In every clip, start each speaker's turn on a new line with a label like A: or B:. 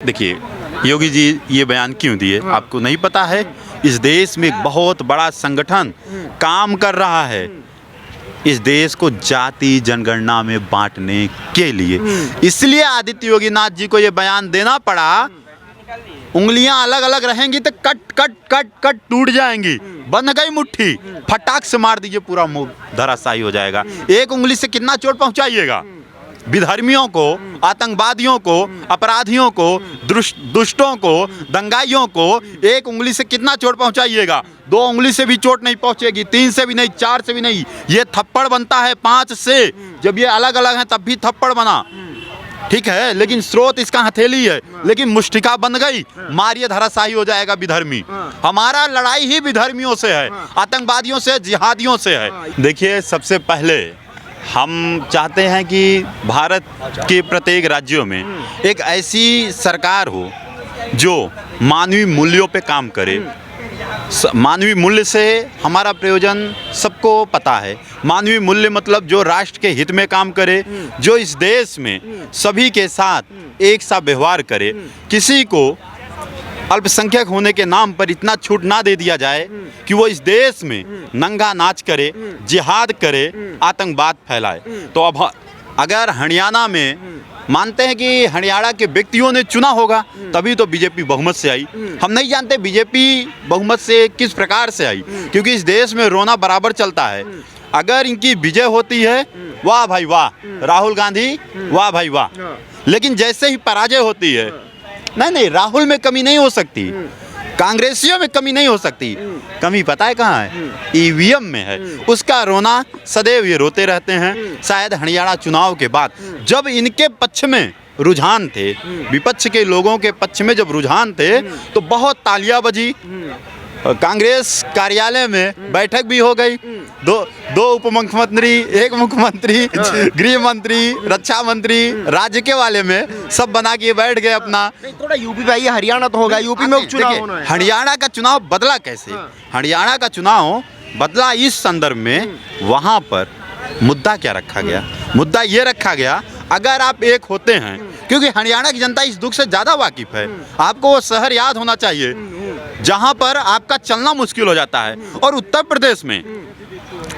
A: देखिए, योगी जी ये बयान क्यों दिए आपको नहीं पता है? इस देश में एक बहुत बड़ा संगठन काम कर रहा है इस देश को जाति जनगणना में बांटने के लिए। इसलिए आदित्य योगीनाथ जी को ये बयान देना पड़ा। उंगलियां अलग अलग रहेंगी तो कट कट कट कट टूट जाएंगी। बंध गई मुट्ठी, फटाक से मार दीजिए, पूरा मुंह धराशायी हो जाएगा। एक उंगली से कितना चोट पहुंचाइएगा? विधर्मियों को, आतंकवादियों को, अपराधियों को, दुष्टों को, दंगाइयों को एक उंगली से कितना चोट पहुंचाइएगा? 2 उंगली से भी चोट नहीं पहुंचेगी, 3 से भी नहीं, 4 से भी नहीं। ये थप्पड़ बनता है 5 से। जब ये अलग अलग हैं तब भी थप्पड़ बना, ठीक है, लेकिन स्रोत इसका हथेली है। लेकिन मुष्टिका बन गई, मारिए धराशायी हो जाएगा विधर्मी। हमारा लड़ाई ही विधर्मियों से है, आतंकवादियों से, जिहादियों से है। देखिए, सबसे पहले हम चाहते हैं कि भारत के प्रत्येक राज्यों में एक ऐसी सरकार हो जो मानवीय मूल्यों पे काम करे। मानवीय मूल्य से हमारा प्रयोजन सबको पता है। मानवीय मूल्य मतलब जो राष्ट्र के हित में काम करे, जो इस देश में सभी के साथ एक सा व्यवहार करे। किसी को अल्पसंख्यक होने के नाम पर इतना छूट ना दे दिया जाए कि वो इस देश में नंगा नाच करे, जिहाद करे, आतंकवाद फैलाए। तो अब अगर हरियाणा में मानते हैं कि हरियाणा के व्यक्तियों ने चुना होगा तभी तो बीजेपी बहुमत से आई। हम नहीं जानते बीजेपी बहुमत से किस प्रकार से आई, क्योंकि इस देश में रोना बराबर चलता है। अगर इनकी विजय होती है, वाह भाई वाह, राहुल गांधी, वाह भाई वाह। लेकिन जैसे ही पराजय होती है, नहीं, राहुल में कमी नहीं हो सकती, कांग्रेसियों में कमी नहीं हो सकती। कमी पता है कहाँ है? ईवीएम में है। उसका रोना सदैव ये रोते रहते हैं। शायद हरियाणा चुनाव के बाद जब इनके पक्ष में रुझान थे, विपक्ष के लोगों के पक्ष में जब रुझान थे, तो बहुत तालियां बजी। कांग्रेस कार्यालय में बैठक भी हो गई। दो उप मुख्यमंत्री, एक मुख्यमंत्री, गृह मंत्री, रक्षा मंत्री, राज्य के वाले में सब बना के बैठ गए अपना।
B: थोड़ा यूपी पे आइए, हरियाणा तो होगा, यूपी में उपचुनाव होना है।
A: हरियाणा का चुनाव बदला कैसे? हरियाणा का चुनाव बदला इस संदर्भ में, वहां पर मुद्दा क्या रखा गया? मुद्दा ये रखा गया, अगर आप एक होते हैं, क्योंकि हरियाणा की जनता इस दुख से ज़्यादा वाकिफ है। आपको वो शहर याद होना चाहिए जहां पर आपका चलना मुश्किल हो जाता है। और उत्तर प्रदेश में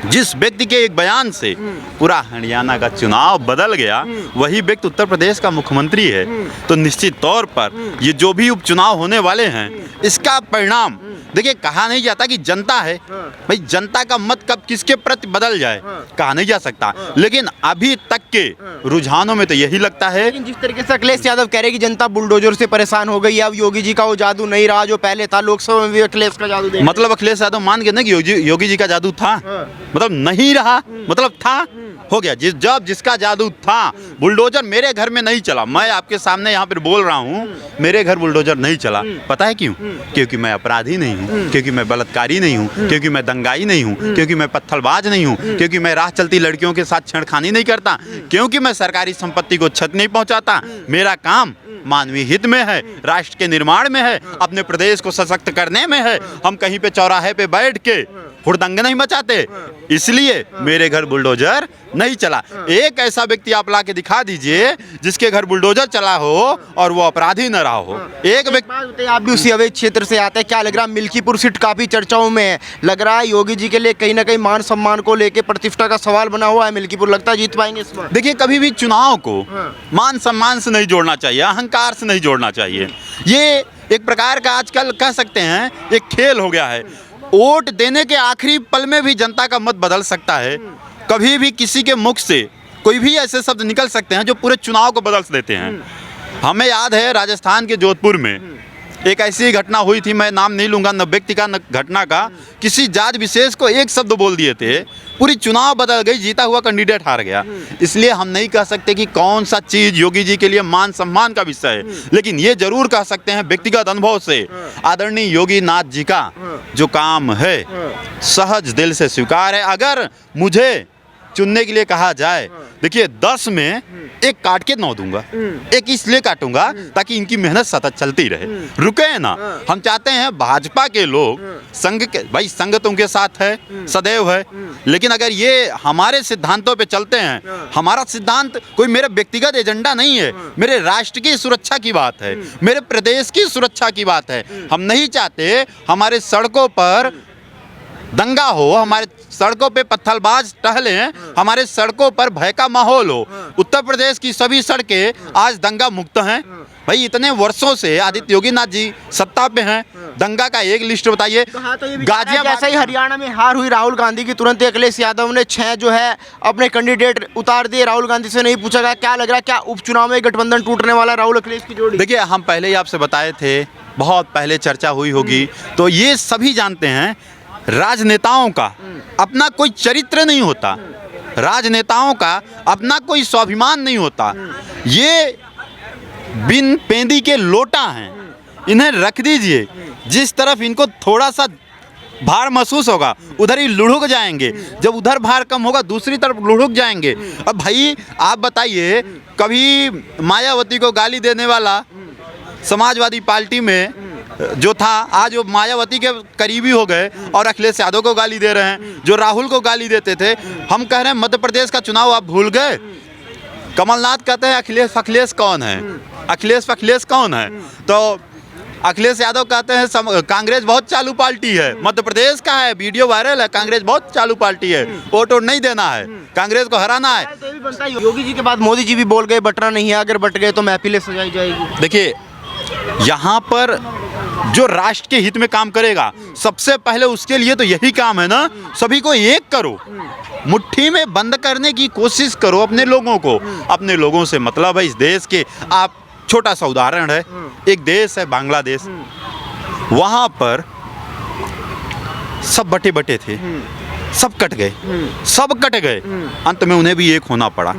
A: जिस व्यक्ति के एक बयान से पूरा हरियाणा का चुनाव बदल गया, वही व्यक्ति उत्तर प्रदेश का मुख्यमंत्री है। तो निश्चित तौर पर ये जो भी उपचुनाव होने वाले हैं, इसका परिणाम देखिए, कहा नहीं जाता कि जनता है भाई, जनता का मत कब किसके प्रति बदल जाए कहा नहीं जा सकता। लेकिन अभी तक के रुझानों में तो यही लगता है।
B: लेकिन जिस तरीके से अखिलेश यादव कह रहे हैं कि जनता बुलडोजर से परेशान हो गई, अब योगी जी का वो जादू नहीं रहा जो पहले था। लोकसभा में भी अखिलेश का जादू देखा।
A: मतलब अखिलेश यादव मान के ना कि योगी जी का जादू था, मतलब नहीं रहा, मतलब था, हो गया। जब जिसका जादू था, बुलडोजर मेरे घर में नहीं चला। मैं आपके सामने यहाँ पर बोल रहा हूँ, मेरे घर बुलडोजर नहीं चला। पता है क्यों? क्योंकि मैं अपराधी नहीं हूँ, क्योंकि मैं बलात्कारी नहीं हूँ, क्योंकि मैं दंगाई नहीं हूँ, क्योंकि मैं पत्थलबाज नहीं हूँ, क्योंकि मैं राह चलती लड़कियों के साथ छेड़खानी नहीं करता, क्योंकि मैं सरकारी संपत्ति को क्षति नहीं पहुँचाता। मेरा काम मानवीय हित में है, राष्ट्र के निर्माण में है, अपने प्रदेश को सशक्त करने में है। हम कहीं पे चौराहे पे बैठ के हुड़दंग नहीं मचाते, इसलिए मेरे घर बुलडोजर नहीं चला। एक ऐसा व्यक्ति आप ला के दिखा दीजिए जिसके घर बुलडोजर चला हो और वो अपराधी न रहा हो। एक व्यक्ति,
B: आप भी उसी अवैध क्षेत्र से आते हैं, क्या लग रहा है? मिल्कीपुर सीट काफी चर्चाओं में है। लग रहा है योगी जी के लिए कहीं ना कहीं मान सम्मान को लेकर प्रतिष्ठा का सवाल बना हुआ है। मिल्कीपुर लगता है जीत पाएंगे इस बार?
A: देखिए, कभी भी चुनाव को मान सम्मान से नहीं जोड़ना चाहिए, अहंकार से नहीं जोड़ना चाहिए। ये एक प्रकार का आजकल कह सकते हैं एक खेल हो गया है। वोट देने के आखिरी पल में भी जनता का मत बदल सकता है। कभी भी किसी के मुख से कोई भी ऐसे शब्द निकल सकते हैं जो पूरे चुनाव को बदल देते हैं। हमें याद है राजस्थान के जोधपुर में एक ऐसी घटना हुई थी, मैं नाम नहीं लूंगा, न व्यक्ति का न घटना का। किसी जात विशेष को एक शब्द बोल दिए थे, पूरी चुनाव बदल गई, जीता हुआ कैंडिडेट हार गया। इसलिए हम नहीं कह सकते कि कौन सा चीज़ योगी जी के लिए मान सम्मान का विषय है, लेकिन ये जरूर कह सकते हैं व्यक्तिगत अनुभव से, आदरणीय योगी नाथ जी का जो काम है सहज दिल से स्वीकार है। अगर मुझे चुनने के लिए कहा जाए, देखिए 10 में एक काट के 9 दूंगा, एक इसलिए काटूंगा ताकि इनकी मेहनत सतत चलती रहे, रुके ना। हम चाहते हैं भाजपा के लोग संघ के, भाई संघ तो उनके साथ है, सदैव है, लेकिन अगर ये हमारे सिद्धांतों पे चलते हैं, हमारा सिद्धांत कोई मेरा व्यक्तिगत एजेंडा नहीं है, मेरे राष्ट्र की सुरक्षा की बात है, मेरे प्रदेश की सुरक्षा की बात है। हम नहीं चाहते हमारे सड़कों पर दंगा हो, हमारे सड़कों पे पत्थरबाज टहलें, हमारे सड़कों पर भय का माहौल हो। उत्तर प्रदेश की सभी सड़कें आज दंगा मुक्त हैं। भाई इतने वर्षों से आदित्य योगी नाथ जी सत्ता पे हैं, दंगा का एक लिस्ट बताइए।
B: गाजियाबाद जैसा ही हरियाणा में हार हुई राहुल गांधी की, तुरंत अखिलेश यादव ने 6 जो है अपने कैंडिडेट उतार दिए। राहुल गांधी से नहीं पूछा गया, क्या लग रहा है, क्या उपचुनाव में गठबंधन टूटने वाला राहुल अखिलेश की जोड़ी?
A: देखिए हम पहले ही आपसे बताए थे, बहुत पहले चर्चा हुई होगी, तो ये सभी जानते हैं राजनेताओं का अपना कोई चरित्र नहीं होता, राजनेताओं का अपना कोई स्वाभिमान नहीं होता। ये बिन पेंदी के लोटा हैं, इन्हें रख दीजिए, जिस तरफ इनको थोड़ा सा भार महसूस होगा उधर ही लुढ़क जाएंगे, जब उधर भार कम होगा दूसरी तरफ लुढ़क जाएंगे। अब भाई आप बताइए, कभी मायावती को गाली देने वाला समाजवादी पार्टी में जो था, आज वो मायावती के करीबी हो गए और अखिलेश यादव को गाली दे रहे हैं, जो राहुल को गाली देते थे। हम कह रहे हैं मध्य प्रदेश का चुनाव आप भूल गए। कमलनाथ कहते हैं अखिलेश कौन है, अखिलेश कौन है, तो अखिलेश यादव कहते हैं कांग्रेस बहुत चालू पार्टी है, मध्य प्रदेश का है, वीडियो वायरल है, कांग्रेस बहुत चालू पार्टी है, वोट नहीं देना है, कांग्रेस को हराना है।
B: योगी जी के बाद मोदी जी भी बोल गए बटना नहीं है, अगर बट गए तो महफिलें सजाई जाएगी।
A: देखिए यहाँ पर जो राष्ट्र के हित में काम करेगा, सबसे पहले उसके लिए तो यही काम है ना, सभी को एक करो, मुट्ठी में बंद करने की कोशिश करो अपने लोगों को। अपने लोगों से मतलब है इस देश के, आप छोटा सा उदाहरण है, एक देश है बांग्लादेश, वहाँ पर सब बटे बटे थे, सब कट गए, अंत में उन्हें भी एक होना पड़ा।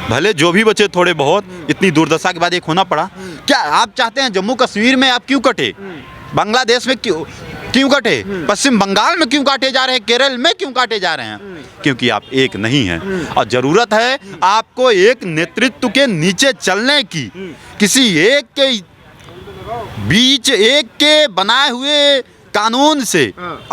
A: भले जो भी बचे थोड़े बहुत, इतनी दुर्दशा के बाद एक होना पड़ा। क्या आप चाहते हैं जम्मू कश्मीर में आप क्यों कटे, बांग्लादेश में क्यों कटे, पश्चिम बंगाल में क्यों काटे जा रहे हैं, केरल में क्यों काटे जा रहे हैं? क्योंकि आप एक नहीं हैं, और जरूरत है आपको एक नेतृत्व के नीचे चलने की, किसी एक के बीच, एक के बनाए हुए कानून से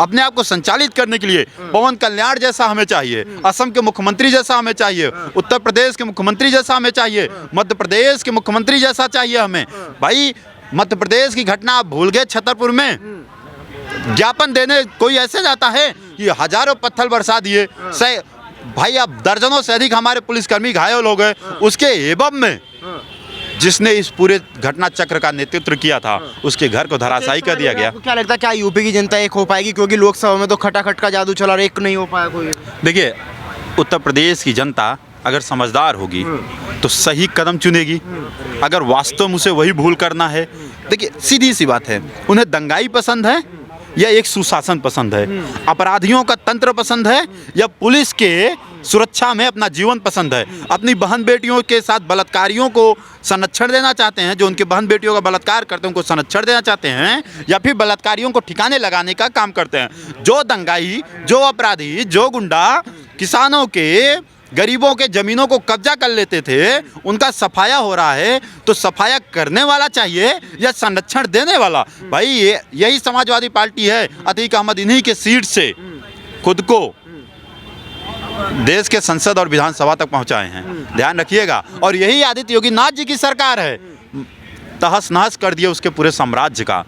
A: अपने आप को संचालित करने के लिए पवन कल्याण जैसा हमें चाहिए, असम के मुख्यमंत्री जैसा हमें चाहिए, उत्तर प्रदेश के मुख्यमंत्री जैसा हमें चाहिए, मध्य प्रदेश के मुख्यमंत्री जैसा चाहिए हमें। भाई मध्य प्रदेश की घटना आप भूल गए, छतरपुर में ज्ञापन देने कोई ऐसे जाता है कि हजारों पत्थर बरसा दिए, भाई अब दर्जनों से अधिक हमारे पुलिसकर्मी घायल हो गए। उसके एवं में जिसने इस पूरे घटना चक्र का नेतृत्व किया था, उसके घर को धराशायी कर दिया गया।
B: क्या लगता है, क्या यूपी की जनता एक हो पाएगी? क्योंकि लोकसभा में तो खटाखट का जादू चला, एक नहीं हो पाया कोई।
A: देखिए उत्तर प्रदेश की जनता अगर समझदार होगी तो सही कदम चुनेगी। अगर वास्तव में उसे वही भूल करना है, देखिए सीधी सी बात है, उन्हें दंगाई पसंद है या एक सुशासन पसंद है, अपराधियों का तंत्र पसंद है या पुलिस के सुरक्षा में अपना जीवन पसंद है, अपनी बहन बेटियों के साथ बलात्कारियों को संरक्षण देना चाहते हैं, जो उनके बहन बेटियों का बलात्कार करते हैं उनको संरक्षण देना चाहते हैं, या फिर बलात्कारियों को ठिकाने लगाने का काम करते हैं। जो दंगाई, जो अपराधी, जो गुंडा किसानों के, गरीबों के जमीनों को कब्जा कर लेते थे, उनका सफाया हो रहा है, तो सफाया करने वाला चाहिए या संरक्षण देने वाला? भाई यही समाजवादी पार्टी है, अतीक अहमद इन्हीं के सीट से खुद को देश के संसद और विधानसभा तक पहुंचाए हैं, ध्यान रखिएगा। और यही आदित्य योगी नाथ जी की सरकार है, तहस नहस कर दिया उसके पूरे साम्राज्य का।